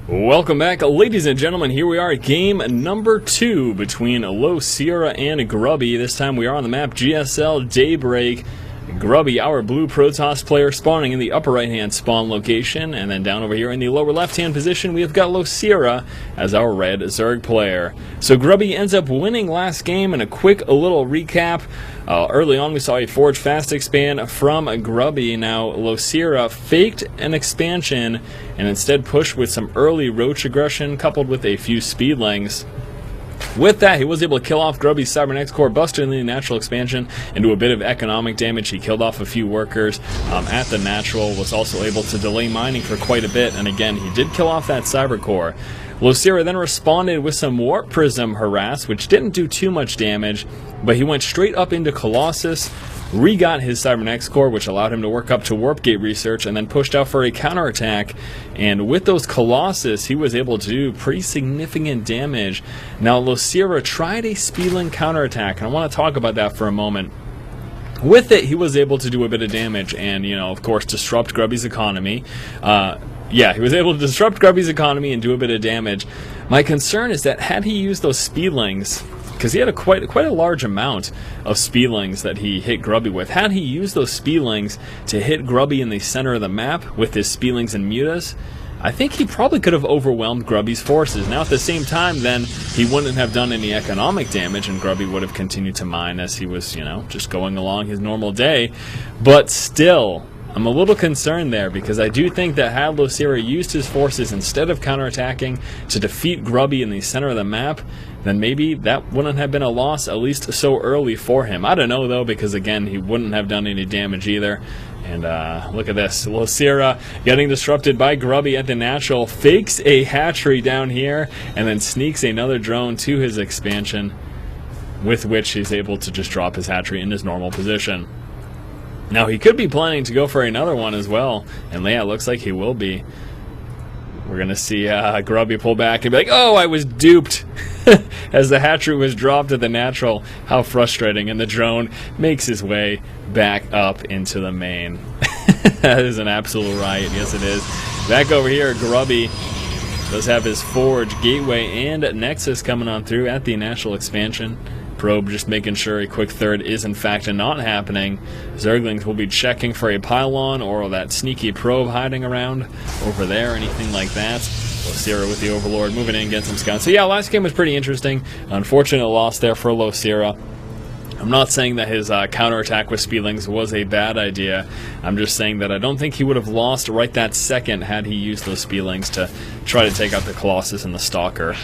Welcome back, ladies and gentlemen. Here we are at game number 2 between LosirA and Grubby. This time we are on the map GSL Daybreak. Grubby, our blue Protoss player, spawning in the upper right-hand spawn location, and then down over here in the lower left-hand position we have got LosirA as our red Zerg player. So Grubby ends up winning last game. And a quick little recap. Early on we saw a Forge Fast expand from Grubby. Now LosirA faked an expansion and instead pushed with some early roach aggression coupled with a few speedlings. With that, he was able to kill off Grubby's Cybernetics core, busting the natural expansion and do a bit of economic damage. He killed off a few workers at the natural, was also able to delay mining for quite a bit, and again, he did kill off that cyber core. LosirA then responded with some Warp Prism harass, which didn't do too much damage, but he went straight up into Colossus, re-got his Cybernetics core, which allowed him to work up to Warp Gate research, and then pushed out for a counterattack. And with those Colossus, he was able to do pretty significant damage. Now, LosirA tried a Speedling counterattack, and I want to talk about that for a moment. With it, he was able to do a bit of damage and, of course, disrupt Grubby's economy. Yeah, he was able to disrupt Grubby's economy and do a bit of damage. My concern is that had he used those Speedlings, because he had quite a large amount of Speedlings that he hit Grubby with. Had he used those Speedlings to hit Grubby in the center of the map with his Speedlings and Mutas, I think he probably could have overwhelmed Grubby's forces. Now at the same time, then, he wouldn't have done any economic damage and Grubby would have continued to mine as he was, just going along his normal day. But still, I'm a little concerned there, because I do think that had LosirA used his forces instead of counterattacking to defeat Grubby in the center of the map, then maybe that wouldn't have been a loss, at least so early for him. I don't know, though, because, again, he wouldn't have done any damage either. And look at this. LosirA getting disrupted by Grubby at the natural, fakes a hatchery down here, and then sneaks another drone to his expansion, with which he's able to just drop his hatchery in his normal position. Now, he could be planning to go for another one as well, and yeah, it looks like he will be. We're going to see Grubby pull back and be like, oh, I was duped, as the hatchery was dropped at the natural. How frustrating, and the drone makes his way back up into the main. That is an absolute riot, yes it is. Back over here, Grubby does have his Forge, Gateway, and Nexus coming on through at the natural expansion. Probe just making sure a quick third is in fact not happening. Zerglings will be checking for a pylon or that sneaky probe hiding around over there, anything like that. LosirA with the Overlord moving in against some scouts. So yeah, last game was pretty interesting. Unfortunate loss there for LosirA. I'm not saying that his counterattack with Speedlings was a bad idea. I'm just saying that I don't think he would have lost right that second had he used those Speedlings to try to take out the Colossus and the Stalker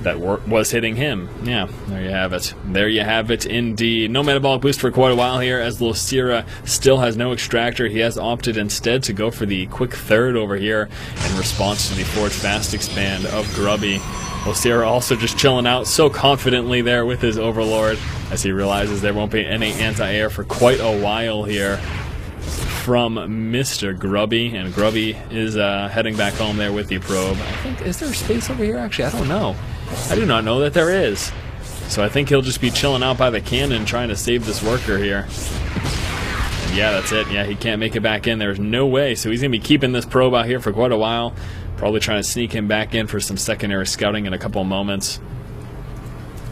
that was hitting him. Yeah, there you have it. There you have it indeed. No metabolic boost for quite a while here, as LosirA still has no extractor. He has opted instead to go for the quick third over here in response to the Forge Fast expand of Grubby. LosirA also just chilling out so confidently there with his Overlord, as he realizes there won't be any anti-air for quite a while here from Mr. Grubby, and Grubby is heading back home there with the probe. I think, is there space over here? Actually, I don't know. I do not know that there is. So I think he'll just be chilling out by the cannon trying to save this worker here. And yeah, that's it. Yeah, he can't make it back in. There's no way. So he's going to be keeping this probe out here for quite a while. Probably trying to sneak him back in for some secondary scouting in a couple of moments.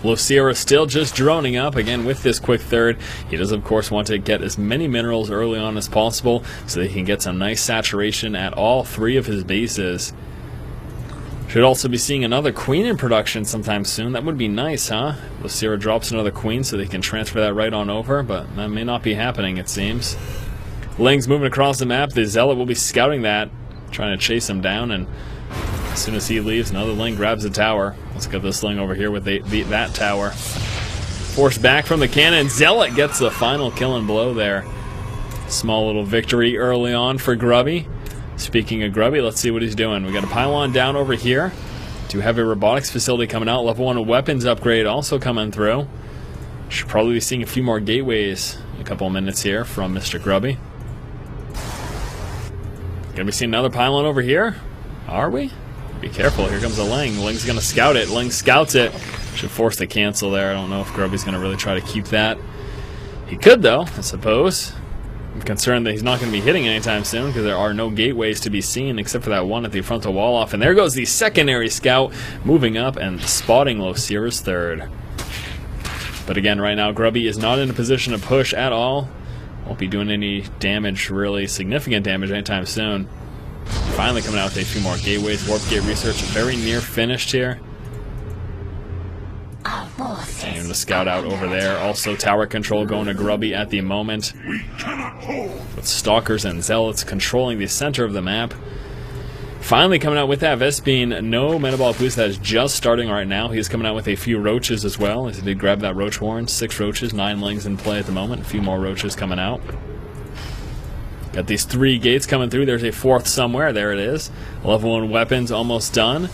LosirA still just droning up again with this quick third. He does, of course, want to get as many minerals early on as possible so that he can get some nice saturation at all 3 of his bases. Should also be seeing another queen in production sometime soon. That would be nice, huh? LosirA drops another queen so they can transfer that right on over, but that may not be happening, it seems. Ling's moving across the map. The Zealot will be scouting that, trying to chase him down, and as soon as he leaves, another Ling grabs the tower. Let's get this Ling over here with that tower. Forced back from the cannon. Zealot gets the final killing blow there. Small little victory early on for Grubby. Speaking of Grubby, let's see what he's doing. We got a pylon down over here. Do have a robotics facility coming out. Level 1 weapons upgrade also coming through. Should probably be seeing a few more gateways in a couple of minutes here from Mr. Grubby. Gonna be seeing another pylon over here? Are we? Be careful, here comes a Ling. Ling's gonna scout it. Ling scouts it. Should force the cancel there. I don't know if Grubby's gonna really try to keep that. He could, though, I suppose. I'm concerned that he's not going to be hitting anytime soon because there are no gateways to be seen except for that one at the frontal wall off. And there goes the secondary scout moving up and spotting LosirA's third. But again, right now, Grubby is not in a position to push at all. Won't be doing any damage, really significant damage anytime soon. Finally coming out with a few more gateways. Warp gate research very near finished here. And the scout out over there. Also tower control going to Grubby at the moment. With stalkers and zealots controlling the center of the map. Finally coming out with that Vespene. No metabolic boost, that is just starting right now. He's coming out with a few roaches as well. He did grab that roach horn. 6 roaches, 9 lings in play at the moment. A few more roaches coming out. Got these 3 gates coming through. There's a 4th somewhere. There it is. Level 1 weapons almost done.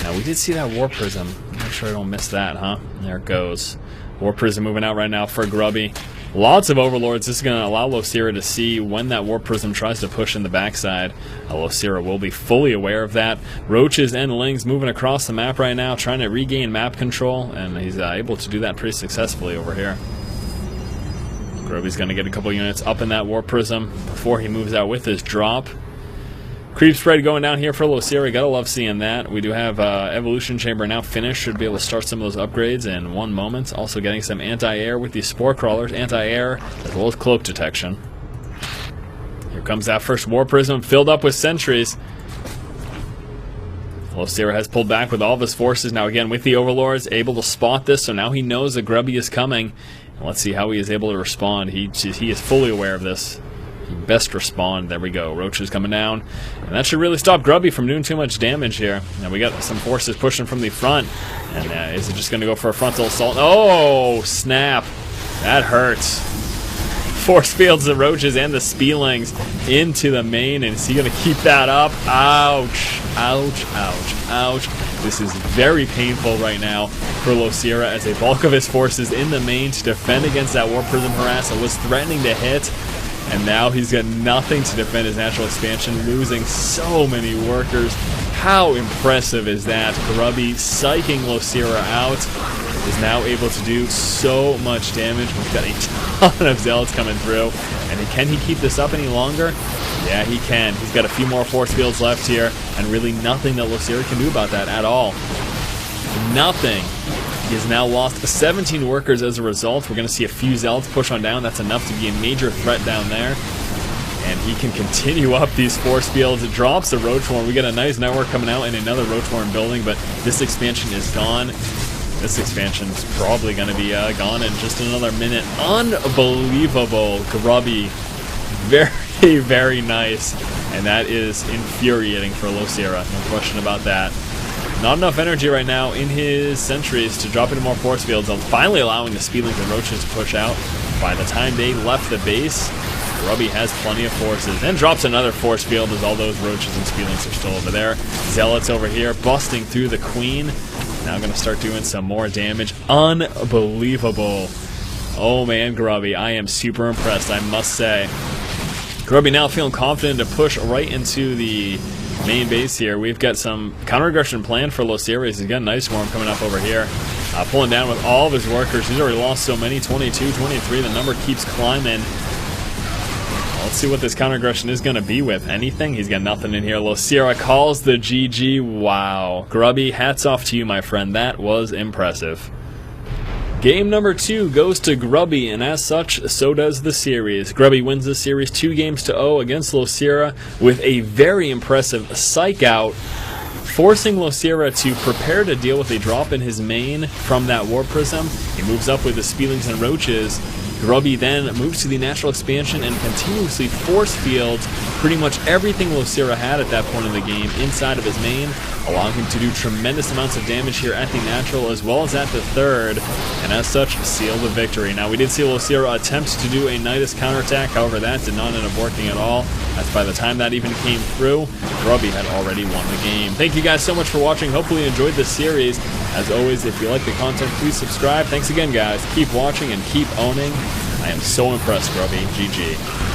Now we did see that War Prism. Make sure I don't miss that, huh? There it goes. War Prism moving out right now for Grubby. Lots of Overlords. This is going to allow LosirA to see when that War Prism tries to push in the backside. LosirA will be fully aware of that. Roaches and Lings moving across the map right now, trying to regain map control, and he's able to do that pretty successfully over here. Grubby's going to get a couple units up in that War Prism before he moves out with his drop. Creep spread going down here for LosirA. Gotta love seeing that. We do have Evolution Chamber now finished. Should be able to start some of those upgrades in 1 moment. Also getting some anti-air with these Spore Crawlers. Anti-air as well as cloak detection. Here comes that first War Prism filled up with sentries. LosirA has pulled back with all of his forces. Now again with the Overlords, able to spot this. So now he knows that Grubby is coming. And let's see how he is able to respond. He is fully aware of this. Best respond. There we go. Roaches coming down. And that should really stop Grubby from doing too much damage here. Now we got some forces pushing from the front. And is it just going to go for a frontal assault? Oh, snap. That hurts. Force fields the roaches and the Spielings into the main. And is he going to keep that up? Ouch. Ouch. Ouch. Ouch. This is very painful right now for LosirA as a bulk of his forces in the main to defend against that War Prism harass. It was threatening to hit. And now he's got nothing to defend his natural expansion, losing so many workers. How impressive is that? Grubby psyching LosirA out, is now able to do so much damage. We've got a ton of zealots coming through. And can he keep this up any longer? Yeah, he can. He's got a few more force fields left here, and really nothing that LosirA can do about that at all. Nothing. He has now lost 17 workers as a result. We're going to see a few zealots push on down. That's enough to be a major threat down there. And he can continue up these force fields. It drops the roach horn. We got a nice network coming out in another roach horn building, but this expansion is gone. This expansion is probably going to be gone in just another minute. Unbelievable. Grubby. Very, very nice. And that is infuriating for LosirA. No question about that. Not enough energy right now in his sentries to drop into more force fields, finally allowing the Spielings and Roaches to push out. By the time they left the base, Grubby has plenty of forces. And drops another force field as all those Roaches and Spielings are still over there. Zealots over here busting through the Queen. Now going to start doing some more damage. Unbelievable. Oh man, Grubby, I am super impressed, I must say. Grubby now feeling confident to push right into the main base here. We've got some counter-aggression planned for LosirA. He's got a nice swarm coming up over here. Pulling down with all of his workers. He's already lost so many. 22, 23. The number keeps climbing. Let's see what this counter-aggression is going to be with. Anything? He's got nothing in here. LosirA calls the GG. Wow. Grubby, hats off to you, my friend. That was impressive. Game number 2 goes to Grubby, and as such, so does the series. Grubby wins the series 2-0 against LosirA with a very impressive psych out, forcing LosirA to prepare to deal with a drop in his main from that War Prism. He moves up with the Spielings and Roaches. Grubby then moves to the natural expansion and continuously force fields pretty much everything LosirA had at that point in the game inside of his main, allowing him to do tremendous amounts of damage here at the natural as well as at the third, and as such, seal the victory. Now, we did see LosirA attempt to do a Nidus counterattack, however, that did not end up working at all, as by the time that even came through, Grubby had already won the game. Thank you guys so much for watching. Hopefully you enjoyed this series. As always, if you like the content, please subscribe. Thanks again, guys. Keep watching and keep owning. I am so impressed, Grubby. GG.